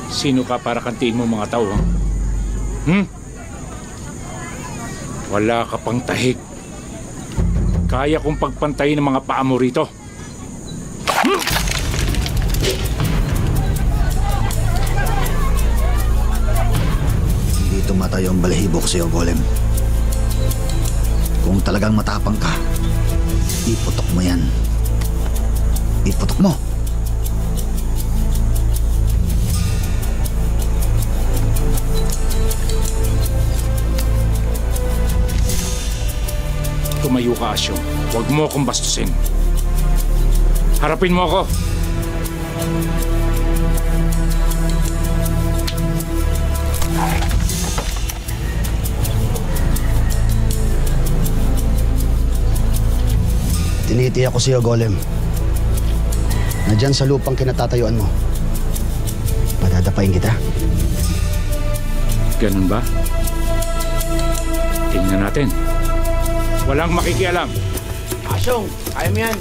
Sino ka para kantiin mo mga tao? Wala ka pang tahig. Kaya kong pagpantayin ng mga paa mo rito. Hindi tumatayo ang balahibo ko sa'yo, Golem. Kung talagang matapang ka, iputok mo yan. Iputok mo! Tumayo ka, Asyo. Huwag mo akong bastusin. Harapin mo ako. Tinitiyak ko sa'yo, Golem, na dyan sa lupang kinatatayuan mo, padadapain kita. Ganun ba? Tingnan natin. Walang makikialam. Asyong, kaya mo yan.